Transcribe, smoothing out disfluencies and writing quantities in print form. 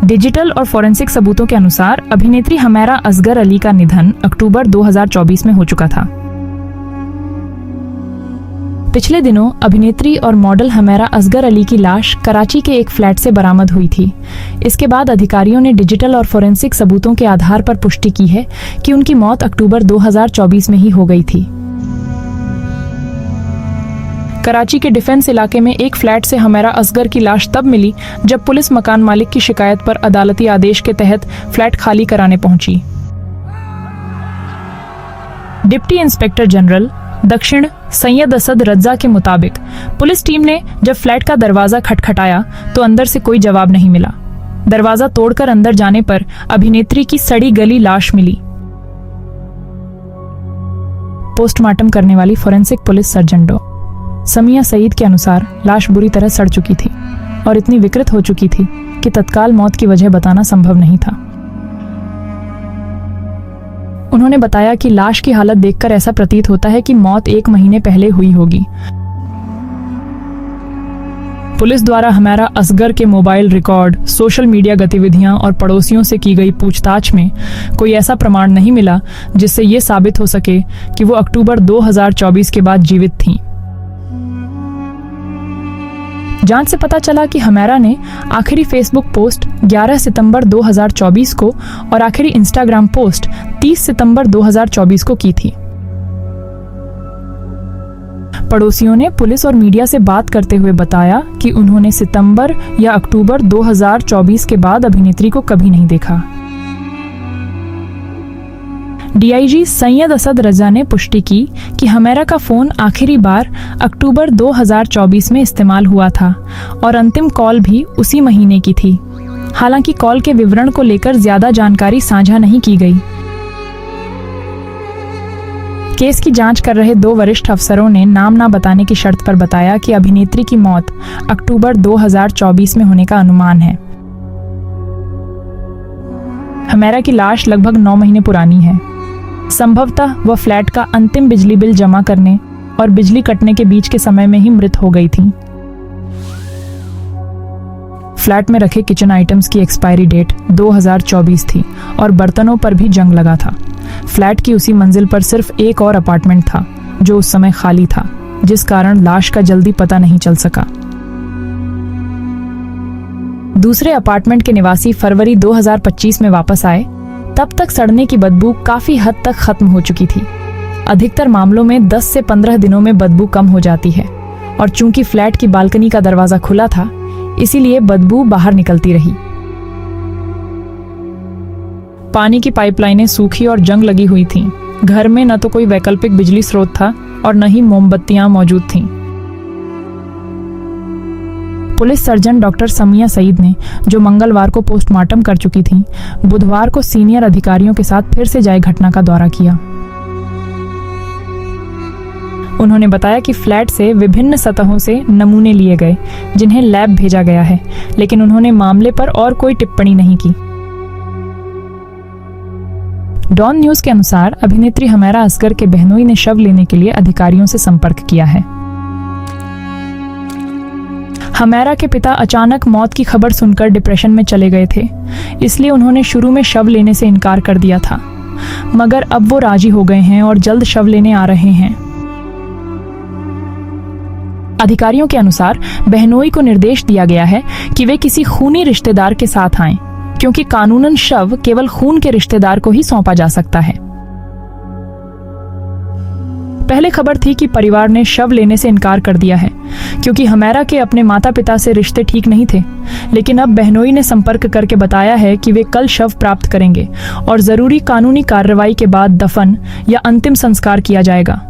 Digital और forensic सबूतों के अनुसार अभिनेत्री हमैरा असगर अली का निधन अक्टूबर 2024 में हो चुका था। पिछले दिनों अभिनेत्री और मॉडल हमैरा असगर अली की लाश कराची के एक फ्लैट से बरामद हुई थी। इसके बाद अधिकारियों ने डिजिटल और फॉरेंसिक सबूतों के आधार पर पुष्टि की है कि उनकी मौत अक्टूबर 2024 में ही हो गई थी। कराची के डिफेंस इलाके में एक फ्लैट से हमैरा असगर की लाश तब मिली जब पुलिस मकान मालिक की शिकायत पर अदालती आदेश के तहत फ्लैट खाली कराने पहुंची। डिप्टी इंस्पेक्टर जनरल दक्षिण सैयद असद रज्जा के मुताबिक पुलिस टीम ने जब फ्लैट का दरवाजा खटखटाया तो अंदर से कोई जवाब नहीं मिला। दरवाजा तोड़कर अंदर जाने पर अभिनेत्री की सड़ी गली लाश मिली। पोस्टमार्टम करने वाली फोरेंसिक पुलिस सर्जन डॉ समिया सईद के अनुसार लाश बुरी तरह सड़ चुकी थी और इतनी विकृत हो चुकी थी कि तत्काल मौत की वजह बताना संभव नहीं था। उन्होंने बताया कि लाश की हालत देखकर ऐसा प्रतीत होता है कि मौत 1 महीने पहले हुई होगी। पुलिस द्वारा हमैरा असगर के मोबाइल रिकॉर्ड, सोशल मीडिया गतिविधियां और पड़ोसियों से की गई पूछताछ में कोई ऐसा प्रमाण नहीं मिला जिससे ये साबित हो सके कि वो अक्टूबर 2024 के बाद जीवित थीं। जांच से पता चला कि हमैरा ने आखिरी फेसबुक पोस्ट 11 सितंबर 2024 को और आखिरी इंस्टाग्राम पोस्ट 30 सितंबर 2024 को की थी। पड़ोसियों ने पुलिस और मीडिया से बात करते हुए बताया कि उन्होंने सितंबर या अक्टूबर 2024 के बाद अभिनेत्री को कभी नहीं देखा। डीआईजी सैयद असद रजा ने पुष्टि की कि हमैरा का फोन आखिरी बार अक्टूबर 2024 में इस्तेमाल हुआ था और अंतिम कॉल भी उसी महीने की थी। हालांकि कॉल के विवरण को लेकर ज्यादा जानकारी साझा नहीं की गई। केस की जांच कर रहे 2 वरिष्ठ अफसरों ने नाम ना बताने की शर्त पर बताया कि अभिनेत्री की मौत अक्टूबर 2024 में होने का अनुमान है। हमैरा की लाश लगभग 9 महीने पुरानी है। संभवतः वह फ्लैट का अंतिम बिजली बिल जमा करने और बिजली कटने के बीच के समय में ही मृत हो गई थी। फ्लैट में रखे किचन आइटम्स की एक्सपायरी डेट 2024 थी और बर्तनों पर भी जंग लगा था। फ्लैट की उसी मंजिल पर सिर्फ एक और अपार्टमेंट था जो उस समय खाली था, जिस कारण लाश का जल्दी पता नहीं चल सका। दूसरे अपार्टमेंट के निवासी फरवरी 2025 में वापस आए। तब तक सड़ने की बदबू काफी हद तक खत्म हो चुकी थी। अधिकतर मामलों में 10 से 15 दिनों में बदबू कम हो जाती है और चूंकि फ्लैट की बालकनी का दरवाजा खुला था, इसीलिए बदबू बाहर निकलती रही। पानी की पाइपलाइनें सूखी और जंग लगी हुई थीं। घर में न तो कोई वैकल्पिक बिजली स्रोत था और न ही मोमबत्तियां मौजूद थीं। Police surgeon doctor Samiya Saeed ने, जो मंगलवार को पोस्टमार्टम कर चुकी थीं, बुधवार को सीनियर अधिकारियों के साथ फिर से जाए घटना का दौरा किया। उन्होंने बताया कि फ्लैट से विभिन्न सतहों से नमूने लिए गए जिन्हें लैब भेजा गया है, लेकिन उन्होंने मामले पर और कोई टिप्पणी नहीं की। डॉन न्यूज के अनुसार अभिनेत्री हमैरा असगर के बहनोई ने शव लेने के लिए अधिकारियों से संपर्क किया है। हमैरा के पिता अचानक मौत की खबर सुनकर डिप्रेशन में चले गए थे, इसलिए उन्होंने शुरू में शव लेने से इनकार कर दिया था, मगर अब वो राजी हो गए हैं और जल्द शव लेने आ रहे हैं। अधिकारियों के अनुसार बहनोई को निर्देश दिया गया है कि वे किसी खूनी रिश्तेदार के साथ आएं, क्योंकि कानूनन शव केवल खून के रिश्तेदार को ही सौंपा जा सकता है। पहले खबर थी कि परिवार ने शव लेने से इनकार कर दिया है क्योंकि हमैरा के अपने माता पिता से रिश्ते ठीक नहीं थे, लेकिन अब बहनोई ने संपर्क करके बताया है कि वे कल शव प्राप्त करेंगे और जरूरी कानूनी कार्रवाई के बाद दफन या अंतिम संस्कार किया जाएगा।